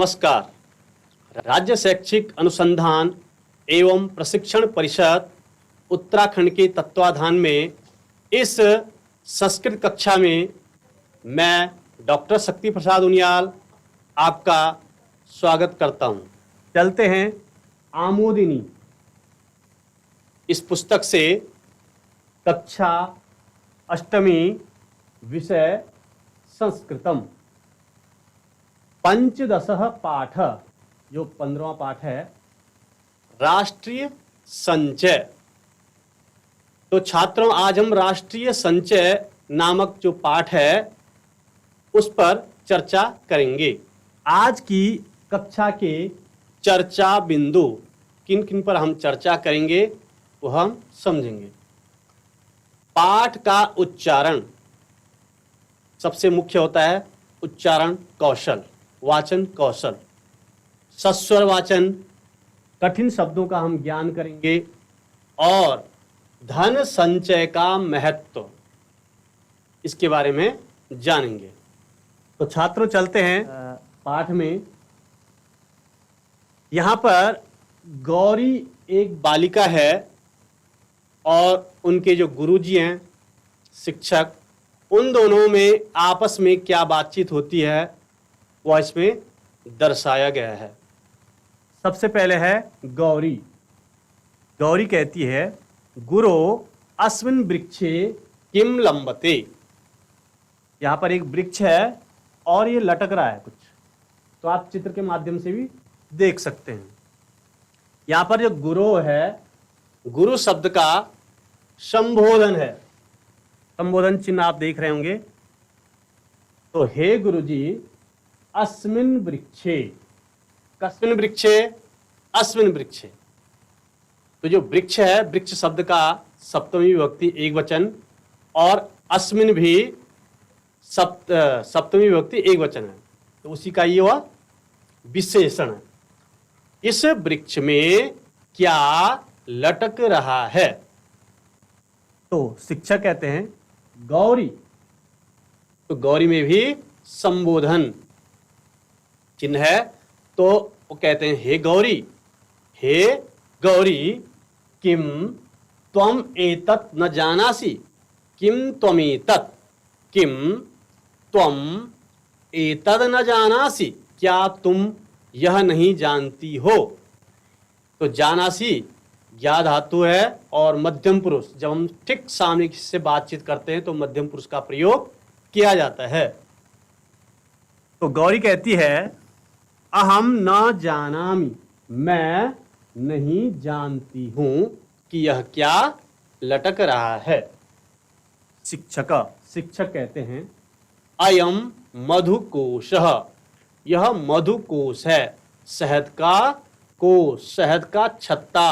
नमस्कार। राज्य शैक्षिक अनुसंधान एवं प्रशिक्षण परिषद उत्तराखंड के तत्वाधान में इस संस्कृत कक्षा में मैं डॉक्टर शक्ति प्रसाद उनियाल आपका स्वागत करता हूं। चलते हैं आमोदिनी इस पुस्तक से कक्षा अष्टमी विषय संस्कृतम पंचदशः पाठ जो 15वां पाठ है राष्ट्रीय संचय। तो छात्रों आज हम राष्ट्रीय संचय नामक जो पाठ है उस पर चर्चा करेंगे। आज की कक्षा के चर्चा बिंदु किन किन पर हम चर्चा करेंगे वो हम समझेंगे। पाठ का उच्चारण सबसे मुख्य होता है, उच्चारण कौशल, वाचन कौशल, सस्वर वाचन, कठिन शब्दों का हम ज्ञान करेंगे और धन संचय का महत्व इसके बारे में जानेंगे। तो छात्रों चलते हैं पाठ में। यहाँ पर गौरी एक बालिका है और उनके जो गुरुजी हैं शिक्षक, उन दोनों में आपस में क्या बातचीत होती है वह इसमें दर्शाया गया है। सबसे पहले है गौरी। गौरी कहती है गुरो अस्मिन् वृक्षे किम लंबते। यहाँ पर एक वृक्ष है और ये लटक रहा है कुछ, तो आप चित्र के माध्यम से भी देख सकते हैं। यहाँ पर जो गुरो है, गुरु शब्द का संबोधन है, संबोधन चिन्ह आप देख रहे होंगे। तो हे गुरुजी अस्मिन् वृक्षे, कस्मिन् वृक्षे, अस्मिन् वृक्षे। तो जो वृक्ष है, वृक्ष शब्द का सप्तमी विभक्ति एक वचन और अस्मिन् भी सप्तमी विभक्ति एक वचन है, तो उसी का ये वह विशेषण है। इस वृक्ष में क्या लटक रहा है? तो शिक्षक कहते हैं गौरी। तो गौरी में भी संबोधन चिन्ह है, तो वो कहते हैं हे गौरी, हे गौरी किम त्वम एतत् न जानासि, किम त्वमेतत्, किम त्वम एतद् न जानासि, क्या तुम यह नहीं जानती हो। तो जानासी ज्ञा धातु है और मध्यम पुरुष, जब हम ठीक सामने से बातचीत करते हैं तो मध्यम पुरुष का प्रयोग किया जाता है। तो गौरी कहती है अहम न जानामि, मैं नहीं जानती हूं कि यह क्या लटक रहा है। शिक्षक कहते हैं अयम मधुकोशः, यह मधुकोश है, शहद का कोश, शहद का छत्ता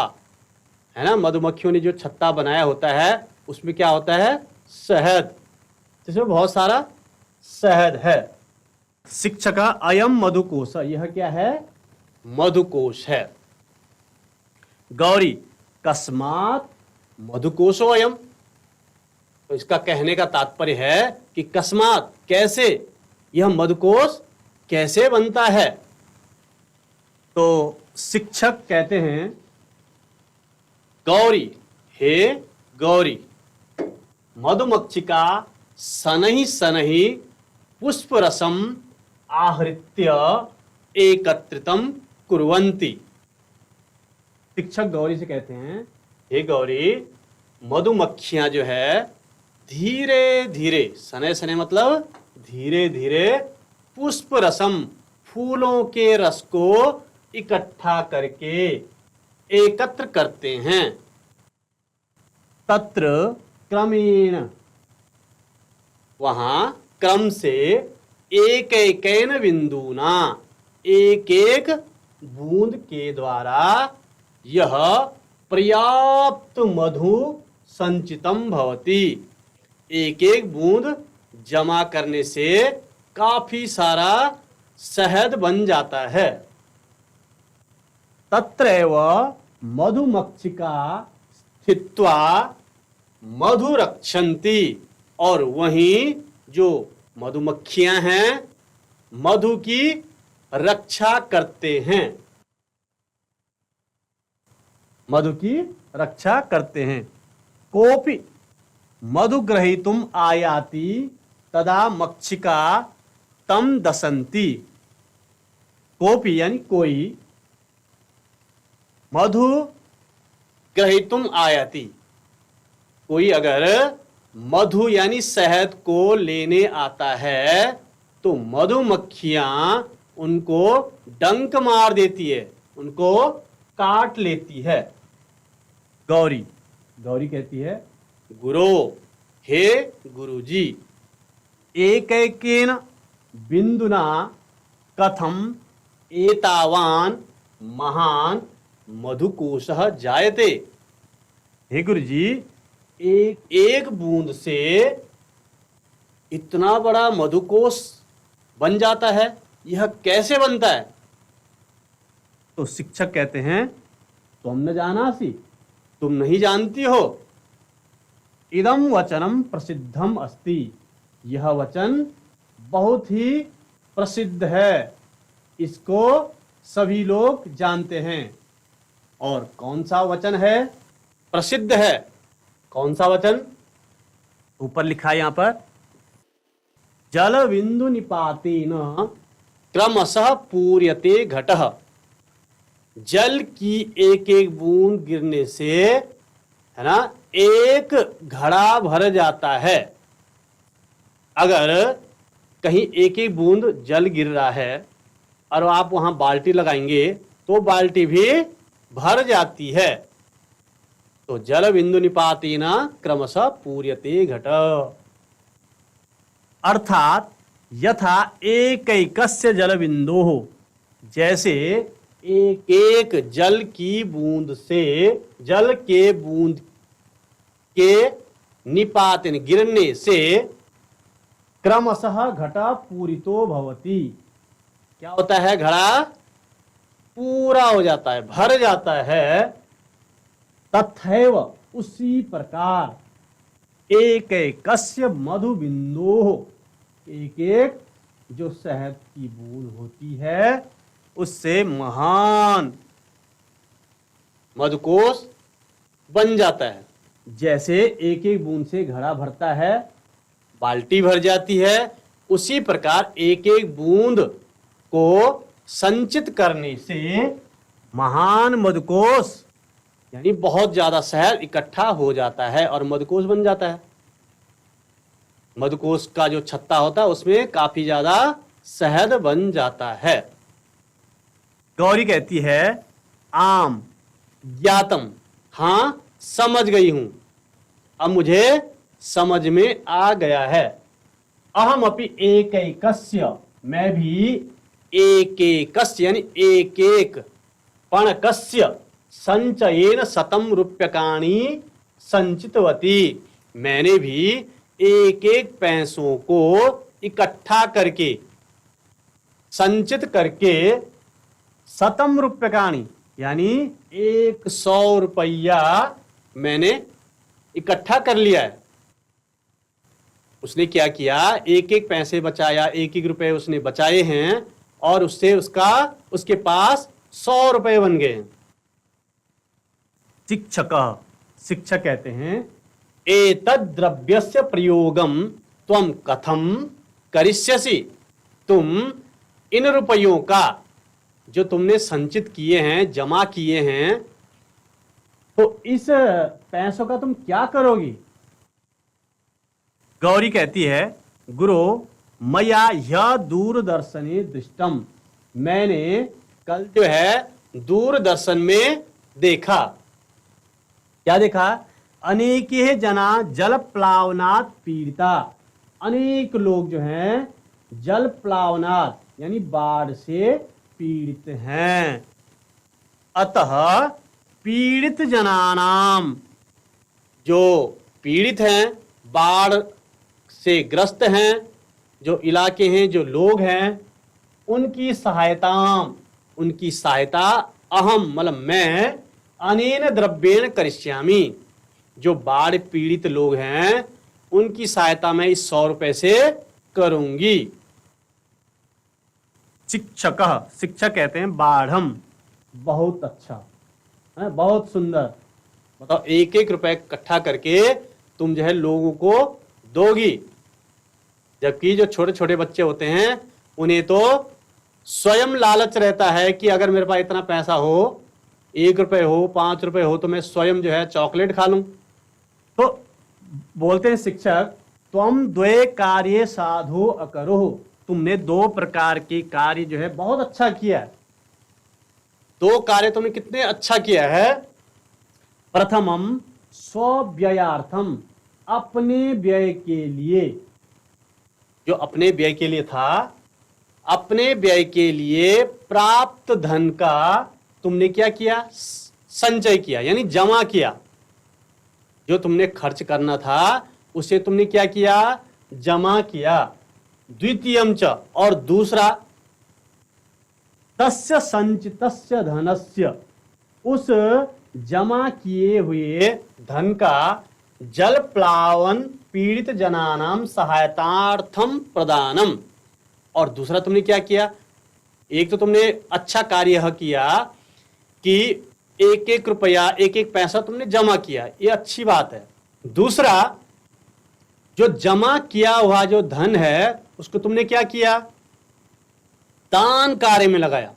है ना। मधुमक्खियों ने जो छत्ता बनाया होता है उसमें क्या होता है? शहद, जिसमें बहुत सारा शहद है। शिक्षक अयम मधुकोश, यह क्या है? मधुकोश है। गौरी कस्मात् मधुकोशो अयम। तो इसका कहने का तात्पर्य है कि कस्मात्, कैसे, यह मधुकोश कैसे बनता है। तो शिक्षक कहते हैं गौरी, हे गौरी, मधुमक्षिका शनैः शनैः पुष्परसम आहृत्य एकत्रितम कुर्वन्ति। शिक्षक गौरी से कहते हैं हे गौरी, मधुमक्खियां जो है धीरे धीरे, शनैः शनैः मतलब धीरे धीरे, पुष्प रसम, फूलों के रस को इकट्ठा करके एकत्र करते हैं। तत्र क्रमेण, वहां क्रम से, एक एकैन बिंदुना, एक एक बूंद के द्वारा, यह पर्याप्त मधु संचितम भवति, एक एक बूंद जमा करने से काफी सारा शहद बन जाता है। तत्रैव मधुमक्षिका स्थित्वा मधु रक्षन्ति, और वहीं जो मधुमक्खियां हैं मधु की रक्षा करते हैं। मधु की रक्षा करते हैं। कोपि मधु ग्रहीतुम आयाति तदा मक्षिका तम दसंती। कोपि यानी कोई, मधु ग्रहीतुम आयाति, कोई अगर मधु यानी शहद को लेने आता है तो मधुमक्खियां उनको डंक मार देती है, उनको काट लेती है। गौरी, गौरी कहती है गुरो, हे गुरुजी, एकैकेन बिंदुना कथम एतावान महान मधुकोशः जायते। हे गुरुजी, एक बूंद से इतना बड़ा मधुकोश बन जाता है, यह कैसे बनता है? तो शिक्षक कहते हैं तुम न जानासी, तुम नहीं जानती हो। इदम वचनम प्रसिद्धम अस्ति, यह वचन बहुत ही प्रसिद्ध है, इसको सभी लोग जानते हैं। और कौन सा वचन है? प्रसिद्ध है। कौन सा वचन? ऊपर लिखा है यहां पर, जल बिंदु निपातेन क्रमशः पूर्यते घटः। जल की एक एक बूंद गिरने से, है ना, एक घड़ा भर जाता है। अगर कहीं एक एक बूंद जल गिर रहा है और आप वहां बाल्टी लगाएंगे तो बाल्टी भी भर जाती है। तो जल बिंदु निपातेन क्रमशः पूर्यते घट, अर्थात यथा एकैकस्य जल बिंदोः, जैसे एक एक जल की बूंद से, जल के बूंद के निपातेन गिरने से क्रमशः घटा पूरितो भवति। क्या होता है? घड़ा पूरा हो जाता है, भर जाता है। तथैव, उसी प्रकार एकैकस्य मधु बिंदोः, एक एक जो शहद की बूंद होती है उससे महान मधुकोश बन जाता है। जैसे एक एक बूंद से घड़ा भरता है, बाल्टी भर जाती है, उसी प्रकार एक एक बूंद को संचित करने से महान मधुकोश यानी बहुत ज्यादा शहद इकट्ठा हो जाता है और मधुकोश बन जाता है। मधुकोश का जो छत्ता होता है उसमें काफी ज्यादा शहद बन जाता है। गौरी कहती है आम ज्ञातम, हां समझ गई हूं, अब मुझे समझ में आ गया है। अहम अपि एकैकस्य, मैं भी एकैकस्य यानी एक एक पणकस्य संचयेन शतम रूप्यकाणि संचितवती, मैंने भी एक एक पैसों को इकट्ठा करके, संचित करके, शतम रूप्यकाणि यानी 100 रुपया मैंने इकट्ठा कर लिया है। उसने क्या किया? एक एक पैसे बचाया, एक एक रुपए उसने बचाए हैं और उससे उसके पास 100 रुपए बन गए। शिक्षक कहते हैं एतद् द्रव्यस्य प्रयोगम त्वं कथम करिष्यसि, तुम इन रुपयों का जो तुमने संचित किए हैं, जमा किए हैं, तो इस पैसों का तुम क्या करोगी? गौरी कहती है गुरु मया यह दूरदर्शने दृष्टम, मैंने कल जो है दूरदर्शन में देखा। क्या देखा? अनेके जना जल प्लावनात् पीड़िता, अनेक लोग जो हैं जल प्लावनात् यानी बाढ़ से पीड़ित हैं। अतः पीड़ित जनानाम, जो पीड़ित हैं, बाढ़ से ग्रस्त हैं, जो इलाके हैं, जो लोग हैं, उनकी सहायता अहम मतलब मैं अनेन द्रव्येण करिष्यामि, जो बाढ़ पीड़ित लोग हैं उनकी सहायता मैं इस 100 रुपए से करूंगी। शिक्षक, शिक्षक कहते हैं बाढ़म, बहुत अच्छा है, बहुत सुंदर। बताओ, एक एक रुपए इकट्ठा करके तुम जो है लोगों को दोगी, जबकि जो छोटे छोटे बच्चे होते हैं उन्हें तो स्वयं लालच रहता है कि अगर मेरे पास इतना पैसा हो, 1 रुपए हो, 5 रुपए हो, तो मैं स्वयं जो है चॉकलेट खा लूं। तो बोलते हैं शिक्षक, त्वम द्वे कार्य साधु अकरो, तुमने 2 प्रकार के कार्य जो है बहुत अच्छा किया है। 2 कार्य तुमने कितने अच्छा किया है। प्रथमम स्वव्ययार्थम, अपने व्यय के लिए, जो अपने व्यय के लिए था, अपने व्यय के लिए प्राप्त धन का तुमने क्या किया, संचय किया, यानी जमा किया। जो तुमने खर्च करना था उसे तुमने क्या किया, जमा किया। द्वितीयम च, और दूसरा, तस्य संचितस्य धनस्य, उस जमा किए हुए धन का जल प्लावन पीड़ित जनानाम सहायतार्थम प्रदानम। और दूसरा तुमने क्या किया, एक तो तुमने अच्छा कार्य किया कि एक एक रुपया, एक एक पैसा तुमने जमा किया, ये अच्छी बात है। दूसरा, जो जमा किया हुआ जो धन है उसको तुमने क्या किया, दान कार्य में लगाया।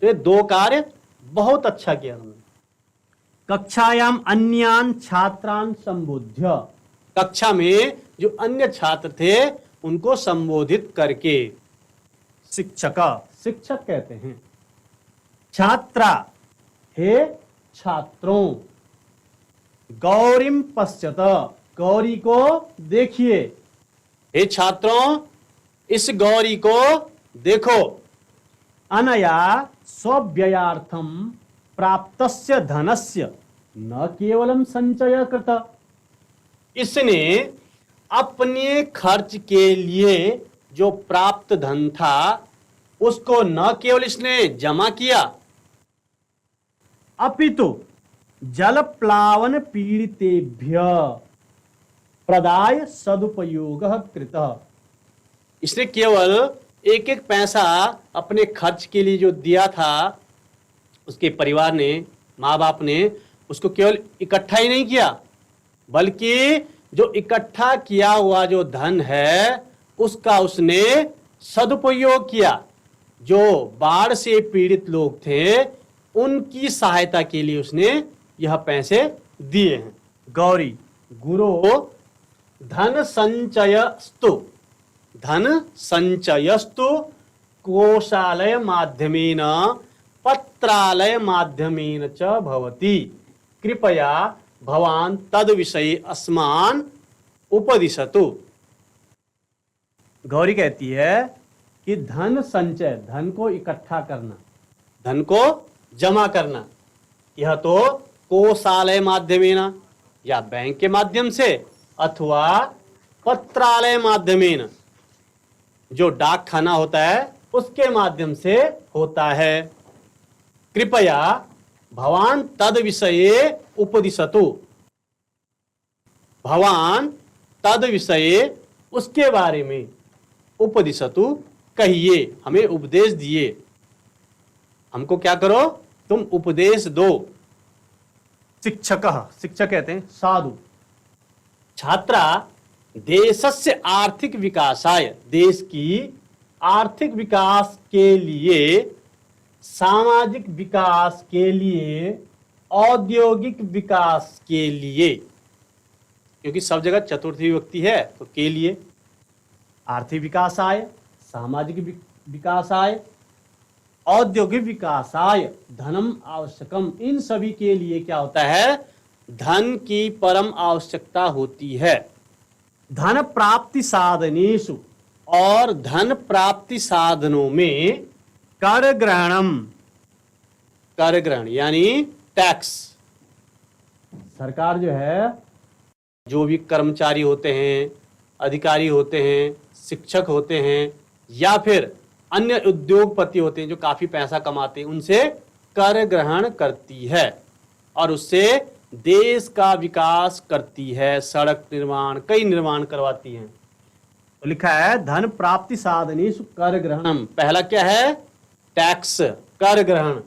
तो ये 2 कार्य बहुत अच्छा किया तुमने। कक्षायाम अन्यान छात्रान संबोध्य, कक्षा में जो अन्य छात्र थे उनको संबोधित करके। शिक्षक, शिक्षक कहते हैं छात्रा, हे छात्रों, गौरीम पश्यत, गौरी को देखिए। हे छात्रों, इस गौरी को देखो। अनया स्वव्ययार्थम प्राप्तस्य धनस्य न केवलम संचय कृत, इसने अपने खर्च के लिए जो प्राप्त धन था उसको न केवल इसने जमा किया, अपितु जल प्लावन पीड़ितेभ्य प्रदाय सदुपयोग कृत, इसने केवल एक एक पैसा अपने खर्च के लिए जो दिया था, उसके परिवार ने, माँ बाप ने उसको केवल इकट्ठा ही नहीं किया, बल्कि जो इकट्ठा किया हुआ जो धन है उसका उसने सदुपयोग किया। जो बाढ़ से पीड़ित लोग थे उनकी सहायता के लिए उसने यह पैसे दिए हैं। गौरी, गुरो धन संचयस्तु, धन संचयस्तु कोषालय माध्यमेन पत्रालय माध्यमेन च भवति, कृपया भवान तद विषये अस्मान उपदिशतु। गौरी कहती है कि धन संचय, धन को इकट्ठा करना, धन को जमा करना, यह तो कोषालय माध्यमेन, या बैंक के माध्यम से, अथवा पत्रालय माध्यमेन, जो डाक खाना होता है उसके माध्यम से होता है। कृपया भवान तद विषये उपदिशतु, भवान तद विषये, उसके बारे में, उपदिशतु कहिए, हमें उपदेश दिए, हमको क्या करो, तुम उपदेश दो। शिक्षक, शिक्षक कहते हैं साधु, छात्रा देशस्य आर्थिक विकासाय, देश की आर्थिक विकास के लिए, सामाजिक विकास के लिए, औद्योगिक विकास के लिए, क्योंकि सब जगह चतुर्थी विभक्ति है तो के लिए, आर्थिक विकासाय, सामाजिक विकासाय, औद्योगिक विकासाय धनम आवश्यकम, इन सभी के लिए क्या होता है, धन की परम आवश्यकता होती है। धन प्राप्ति साधनेषु, और धन प्राप्ति साधनों में, कर ग्रहणम, कर ग्रहण यानी टैक्स, सरकार जो है, जो भी कर्मचारी होते हैं, अधिकारी होते हैं, शिक्षक होते हैं, या फिर अन्य उद्योगपति होते हैं जो काफी पैसा कमाते हैं, उनसे कर ग्रहण करती है और उससे देश का विकास करती है, सड़क निर्माण, कई निर्माण करवाती हैं। तो लिखा है धन प्राप्ति साधनेषु कर ग्रहणम। पहला क्या है? टैक्स, कर ग्रहण।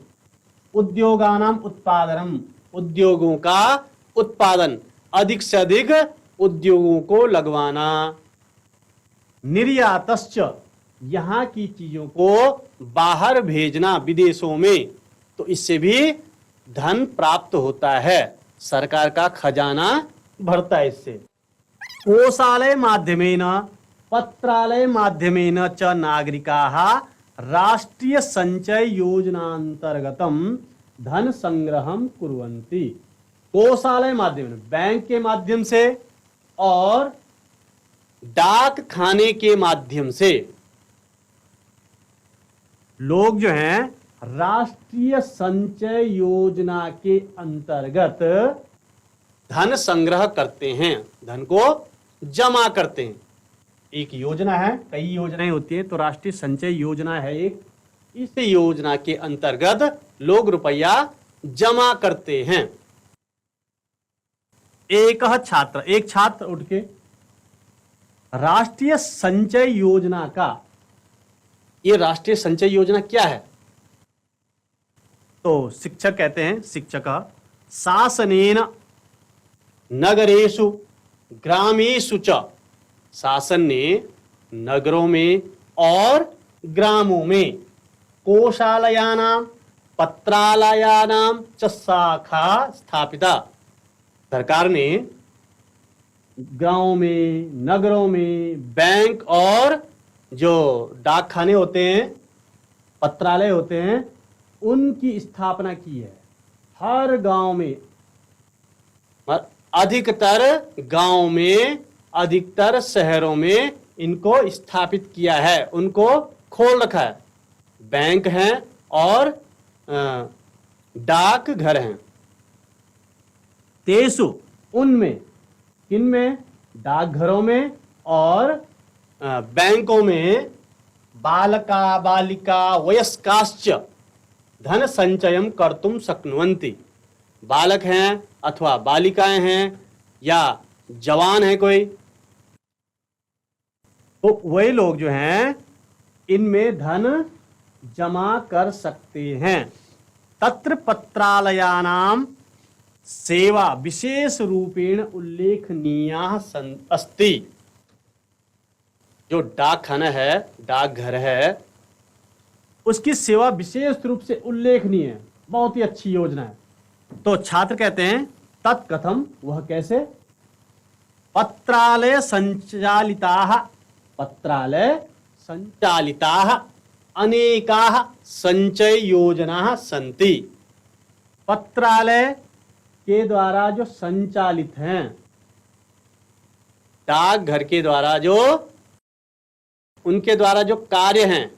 उद्योगानाम उत्पादनम, उद्योगों का उत्पादन, अधिक से अधिक उद्योगों को लगवाना। निर्यातश्च, यहाँ की चीजों को बाहर भेजना विदेशों में, तो इससे भी धन प्राप्त होता है, सरकार का खजाना भरता है इससे। कोषालय माध्यमेन पत्रालय माध्यमेन च नागरिकाः राष्ट्रीय संचय योजनांतर्गतम धन संग्रहम कुर्वन्ति। कोषालय माध्यम, बैंक के माध्यम से और डाक खाने के माध्यम से लोग जो हैं राष्ट्रीय संचय योजना के अंतर्गत धन संग्रह करते हैं, धन को जमा करते हैं। एक योजना है, कई योजनाएं होती हैं, तो राष्ट्रीय संचय योजना है एक। इस योजना के अंतर्गत लोग रुपया जमा करते हैं। एक छात्र उठ के राष्ट्रीय संचय योजना का, ये राष्ट्रीय संचय योजना क्या है? तो शिक्षक कहते हैं, शिक्षक शासनेन नगरेषु ग्रामेषु च, शासन ने नगरों में और ग्रामों में कोषालयानाम पत्रालयानाम च शाखा स्थापिता। सरकार ने गांवों में, नगरों में बैंक और जो डाक खाने होते हैं, पत्रालय होते हैं, उनकी स्थापना की है। हर गांव में, अधिकतर गांव में, अधिकतर शहरों में इनको स्थापित किया है, उनको खोल रखा है। बैंक हैं और डाक घर हैं। तेसु, उनमें, किनमें? डाकघरों में और बैंकों में बालका बालिका वयस्काश्च धन संचयम कर्तुम शक्नुवन्ति। बालक हैं अथवा बालिकाएं हैं या जवान है कोई, तो वही लोग जो हैं इनमें धन जमा कर सकते हैं। तत्र पत्रालयानाम सेवा विशेष रूपेण उल्लेखनीया अस्ति। जो डाक खाना है, डाकघर है, उसकी सेवा विशेष रूप से उल्लेखनीय है, बहुत ही अच्छी योजना है। तो छात्र कहते हैं तत्कथम, वह कैसे? पत्रालय संचालिताः, पत्रालय संचालिताः अनेकाः संचय योजनाः सन्ति। पत्रालय के द्वारा जो संचालित हैं, डाकघर के द्वारा जो, उनके द्वारा जो कार्य हैं,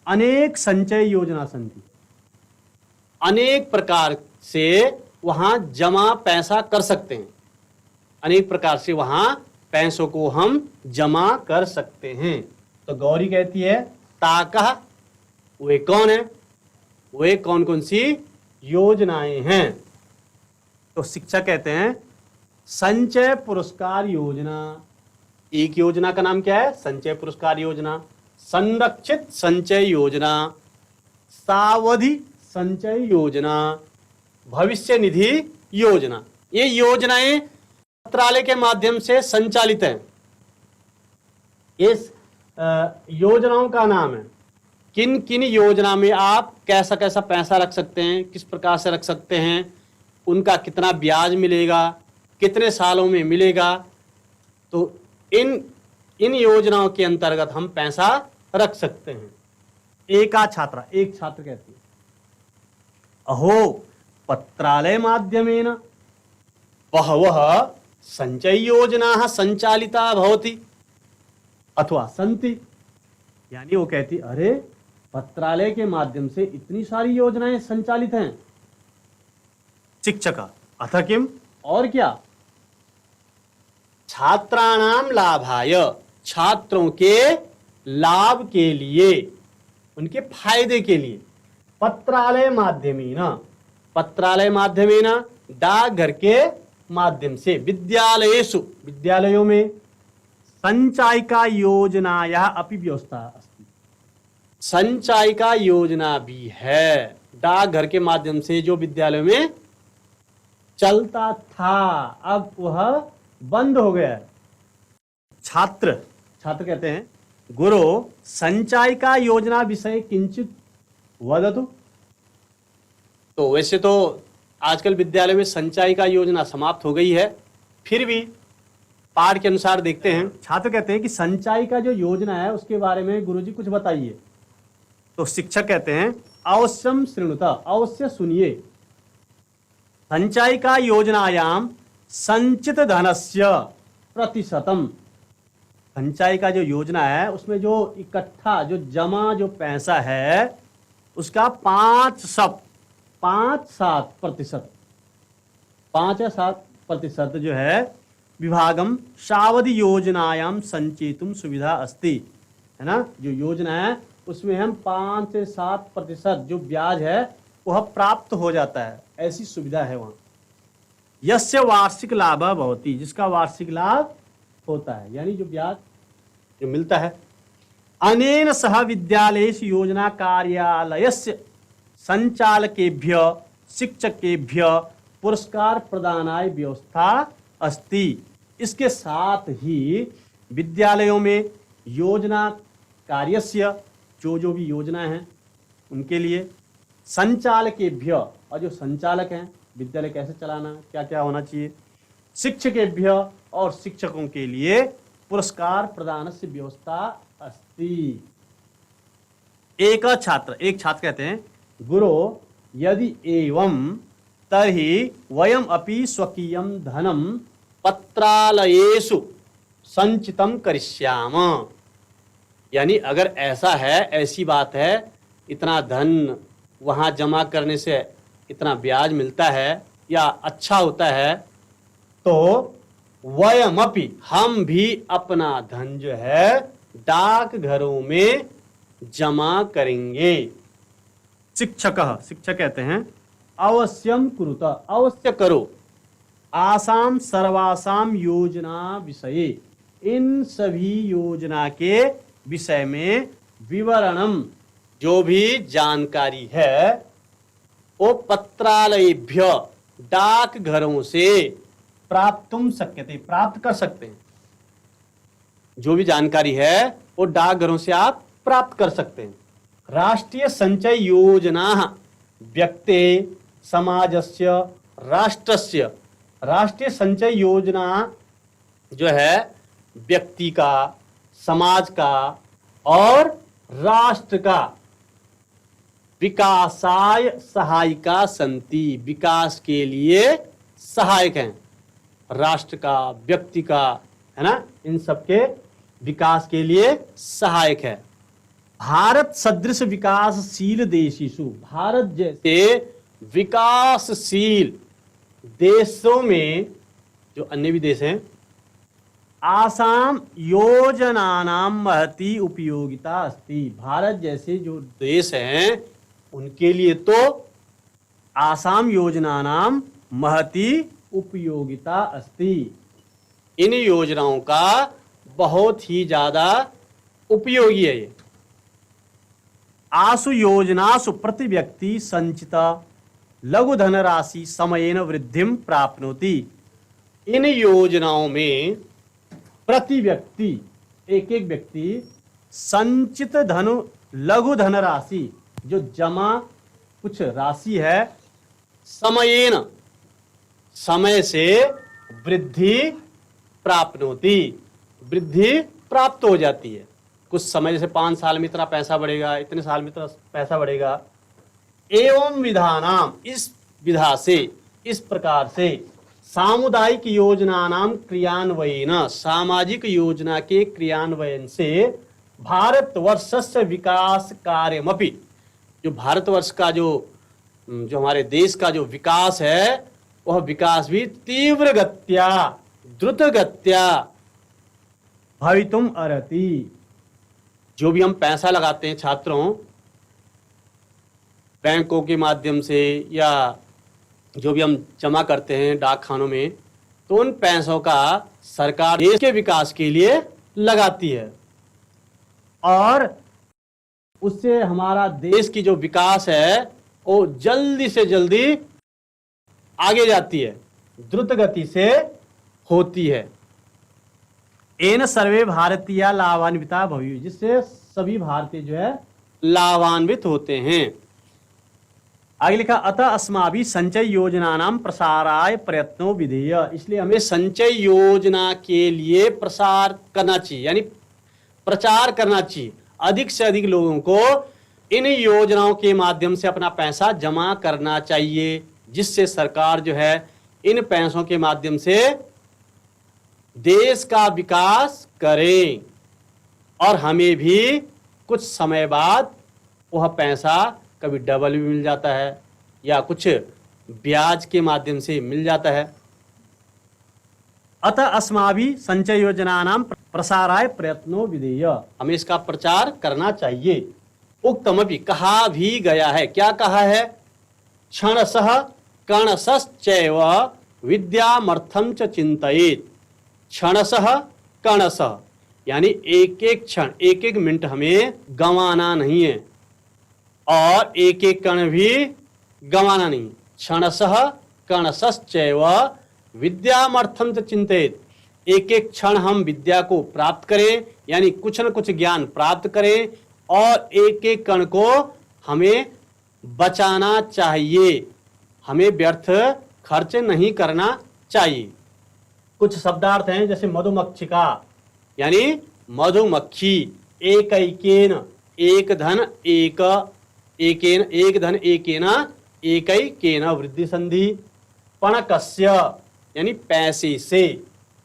अनेक संचय योजना सन्ति, अनेक प्रकार से वहां जमा पैसा कर सकते हैं, अनेक प्रकार से वहां पैसों को हम जमा कर सकते हैं। तो गौरी कहती है ताकह, वे कौन है? वे कौन कौन सी योजनाएं हैं? तो शिक्षक कहते हैं संचय पुरस्कार योजना। एक योजना का नाम क्या है? संचय पुरस्कार योजना। संरक्षित संचय योजना, सावधि संचय योजना, भविष्य निधि योजना। ये योजनाएं पत्रालय के माध्यम से संचालित हैं। इस योजनाओं का नाम है, किन किन योजना में आप कैसा कैसा पैसा रख सकते हैं, किस प्रकार से रख सकते हैं, उनका कितना ब्याज मिलेगा, कितने सालों में मिलेगा। तो इन योजनाओं के अंतर्गत हम पैसा रख सकते हैं। एक छात्र कहती है अहो पत्रालय माध्यमेन बहवः संचय योजनाः संचालिता भवति अथवा सन्ति। यानी वो कहती, अरे पत्रालय के माध्यम से इतनी सारी योजनाएं संचालित हैं। शिक्षक अथ किम, और क्या? छात्राणाम लाभाय, छात्रों के लाभ के लिए, उनके फायदे के लिए, पत्रालय माध्यमेन डाकघर के माध्यम से, विद्यालयों में, संचायिका योजनायाः अपि व्यवस्था अस्ति। संचायिका योजना भी है, डाकघर के माध्यम से जो विद्यालयों में चलता था, अब वह बंद हो गया है। छात्र कहते हैं, गुरु संचायिका योजना विषय किंचित वदतु। तो वैसे तो आजकल विद्यालय में संचायिका योजना समाप्त हो गई है, फिर भी पाठ के अनुसार देखते हैं। छात्र कहते हैं कि संचायिका जो योजना है उसके बारे में गुरुजी कुछ बताइए। तो शिक्षक कहते हैं, अवश्यम शृणुत, अवश्य सुनिए। संचायिका योजनायाम संचित धनस्य प्रतिशतम, संचायिका जो योजना है उसमें जो इकट्ठा जो जमा जो पैसा है उसका 5-7% 5 या 7% जो है विभागम सावधि योजनायाम संचेतुम सुविधा अस्ति, है ना। जो योजना है उसमें हम 5 से 7% जो ब्याज है वह प्राप्त हो जाता है, ऐसी सुविधा है वहां। यस्य वार्षिक लाभ भवति, जिसका वार्षिक लाभ होता है, यानी जो ब्याज जो मिलता है। अनेन सह विद्यालयेषु योजना कार्यालयस्य संचालकेभ्य शिक्षकेभ्य पुरस्कार प्रदानाय व्यवस्था अस्ति। इसके साथ ही विद्यालयों में योजना कार्यस्य जो भी योजना है उनके लिए संचालकेभ्य, और जो संचालक हैं विद्यालय कैसे चलाना, क्या क्या होना चाहिए, शिक्षकेभ्य और शिक्षकों के लिए पुरस्कार प्रदान से व्यवस्था अस्ति। एक छात्र कहते हैं, गुरु यदि एवं तर्हि वयम अपि स्वकीयं धनम पत्रालयेषु संचितम करिष्याम। यानी अगर ऐसा है, ऐसी बात है, इतना धन वहां जमा करने से इतना ब्याज मिलता है या अच्छा होता है, तो वयमपि, हम भी अपना धन जो है डाक घरों में जमा करेंगे। शिक्षक कहते हैं, अवश्यम कुरुत, अवश्य करो, आसाम सर्वासाम योजना विषये, इन सभी योजना के विषय में विवरणम, जो भी जानकारी है वो पत्रालयेभ्य, डाक घरों से प्राप्तुम शक्यते, प्राप्त कर सकते हैं। जो भी जानकारी है वो डाक घरों से आप प्राप्त कर सकते हैं। राष्ट्रीय संचय योजना व्यक्ते समाजस्य राष्ट्रस्य, राष्ट्रीय संचय योजना जो है व्यक्ति का, समाज का और राष्ट्र का विकासाय सहायिका संति, विकास के लिए सहायक हैं। राष्ट्र का, व्यक्ति का, है ना, इन सबके विकास के लिए सहायक है। भारत सदृश विकासशील देशीसु, भारत जैसे विकासशील देशों में, जो अन्य भी देश हैं, आसाम योजनानाम महती उपयोगिता अस्ति, भारत जैसे जो देश हैं उनके लिए तो आसाम योजनानाम महती उपयोगिता अस्ति, इन योजनाओं का बहुत ही ज्यादा उपयोगी है ये। आसु योजनासु प्रति व्यक्ति संचिता लघु धनराशि समयेन वृद्धिम प्राप्नोति, इन योजनाओं में प्रति व्यक्ति, एक एक व्यक्ति संचित धन, लघु धनराशि, जो जमा कुछ राशि है, समयेन, समय से वृद्धि प्राप्नोति, वृद्धि प्राप्त हो जाती है। कुछ समय, जैसे 5 साल में इतना पैसा बढ़ेगा, इतने साल में इतना पैसा बढ़ेगा। एवं विधानाम, इस विधा से, इस प्रकार से, सामुदायिक योजनानाम क्रियान्वयन, सामाजिक योजना के क्रियान्वयन से भारतवर्षस्य विकास कार्यमपि, जो भारतवर्ष का जो हमारे देश का जो विकास है वह विकास भी तीव्र गत्या, द्रुत गत्या भवितुम अर्हति। जो भी हम पैसा लगाते हैं छात्रों, बैंकों के माध्यम से या जो भी हम जमा करते हैं डाक खानों में, तो उन पैसों का सरकार देश के विकास के लिए लगाती है और उससे हमारा देश की जो विकास है वो जल्दी से जल्दी आगे जाती है, द्रुत गति से होती है। एन सर्वे भारतीय लाभान्विता भवेयुः, जिससे सभी भारतीय जो है लाभान्वित होते हैं। आगे लिखा अतः अस्माभिः संचय योजनानां प्रसाराय प्रयत्नो विधेय, इसलिए हमें संचय योजना के लिए प्रसार करना चाहिए, यानी प्रचार करना चाहिए। अधिक से अधिक लोगों को इन योजनाओं के माध्यम से अपना पैसा जमा करना चाहिए, जिससे सरकार जो है इन पैसों के माध्यम से देश का विकास करे और हमें भी कुछ समय बाद वह पैसा कभी डबल भी मिल जाता है या कुछ ब्याज के माध्यम से मिल जाता है। अतः अस्माभिः संचय योजनानां प्रसाराय प्रयत्नो विधेय, हमें इसका प्रचार करना चाहिए। उक्तमपि, कहा भी गया है, क्या कहा है? क्षणशः कणशश्चैव विद्यामर्थं च चिन्तयेत्। क्षणशः कणशः यानी एक एक क्षण, एक एक मिनट हमें गंवाना नहीं है और एक एक कण भी गंवाना नहीं। क्षणशः कणशश्चैव विद्यामर्थं च चिन्तयेत्, एक एक क्षण हम विद्या को प्राप्त करें, यानी कुछ न कुछ ज्ञान प्राप्त करें और एक एक कण को हमें बचाना चाहिए, हमें व्यर्थ खर्च नहीं करना चाहिए। कुछ शब्दार्थ हैं जैसे मधुमक्षिका यानी मधुमक्खी, एकैकेन, एक धन एक, एकेन एक धन एकेन, एकैकेन वृद्धि संधि। पणकस्य यानी पैसे से,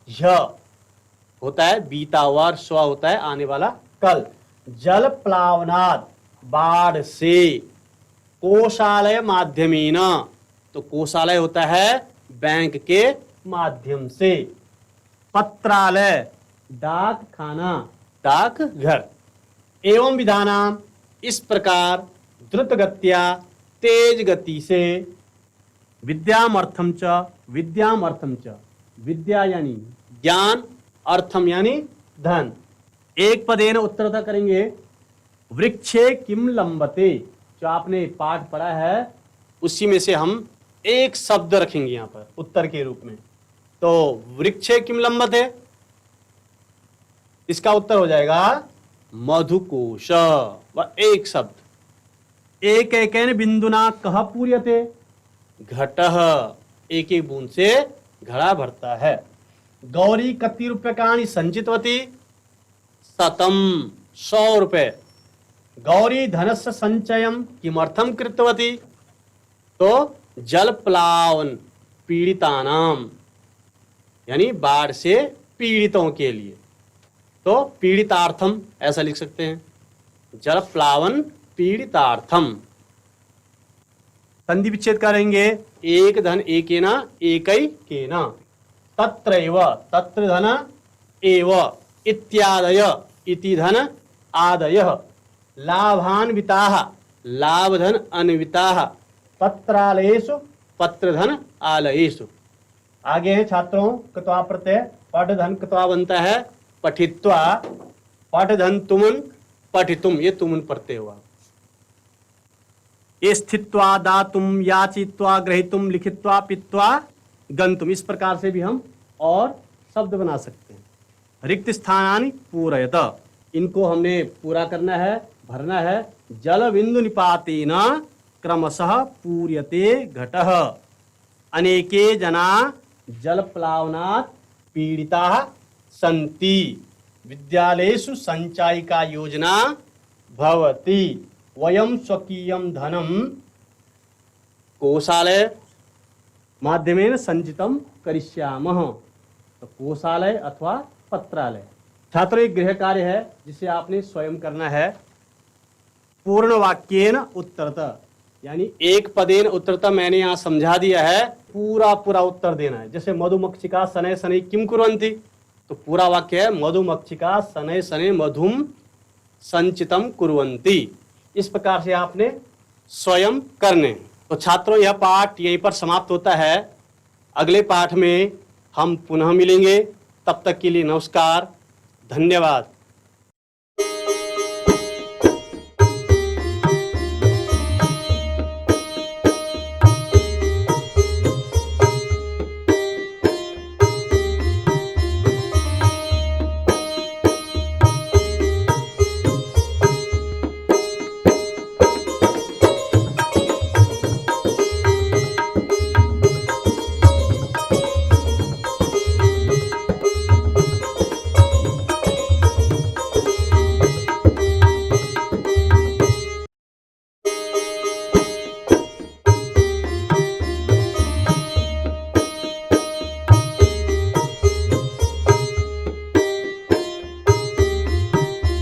यह होता है बीता हुआ, स्व होता है आने वाला कल। जल प्लावनात् बाढ़ से। कोषालय माध्यमेन, तो कोषालय होता है बैंक के माध्यम से। पत्रालय डाक खाना, डाक घर। एवं विधानाम, इस प्रकार द्रुत गत्या, तेज गति से। विद्यामर्थम च, विद्यामर्थम च, विद्या यानी ज्ञान, अर्थम यानी धन। एक पदेन उत्तरतः करेंगे। वृक्षे किम लंबते, जो आपने पाठ पढ़ा है उसी में से हम एक शब्द रखेंगे यहां पर उत्तर के रूप में। तो वृक्षे किम लंबते, इसका उत्तर हो जाएगा मधुकोश, वह एक शब्द। एक एकेन बिंदुना कह पूर्यते, घटः, एक एक बूंद से घड़ा भरता है। गौरी कति रूप्यकाणि संचितवती, 100 रुपए। गौरी धनस्य संचयम किमर्थम कृतवती, तो जल प्लावन पीड़ितानाम, यानी बाढ़ से पीड़ितों के लिए। तो पीड़ितार्थम ऐसा लिख सकते हैं, जल प्लावन पीड़ितार्थम। संधि विच्छेद करेंगे। एक धन एकेन, एकैकेन। तत्रैव, तत्र धन एव, इत्यादय, इति धन आदयः। लाभान्विताः, लाभ धन अन्विताः। पत्रालयेषु, पत्र धन आलयेषु। आगे है छात्रों कृत्वा प्रत्यय, पठ धन कृत्वा बनता है पठित्वा, पठ धन तुमुन, पठितुम, ये तुमुन प्रत्यय हुआ। ये स्थित्वा, दातुम, याचित्वा, ग्रहीतुम, लिखित्वा, पित्वा, गंतुम, इस प्रकार से भी हम और शब्द बना सकते हैं। रिक्त स्थानानि पूरयत, इनको हमने पूरा करना है, भरना है। जल बिंदु निपातेन क्रमशः पूर्यते घटः। अनेके जना जल प्लावनात् पीड़िताः सन्ति। विद्यालयेषु संचायिका योजना भवति। वयं स्वकीयं धनं कोषालय माध्यमेन संचितं करिष्यामः। तो कोषालय अथवा पत्रालय। छात्रों, एक गृह कार्य है जिसे आपने स्वयं करना है। पूर्ण वाक्येन उत्तरतः, यानी एक पदेन उत्तरतः मैंने यहाँ समझा दिया है, पूरा पूरा उत्तर देना है। जैसे मधुमक्षिका शनैः शनैः किम कुर्वन्ति, तो पूरा वाक्य है मधुमक्षिका शनैः शनैः मधुम संचितम कुर्वन्ति। इस प्रकार से आपने स्वयं करने। तो छात्रों, यह पाठ यहीं पर समाप्त होता है। अगले पाठ में हम पुनः मिलेंगे, तब तक के लिए नमस्कार, धन्यवाद।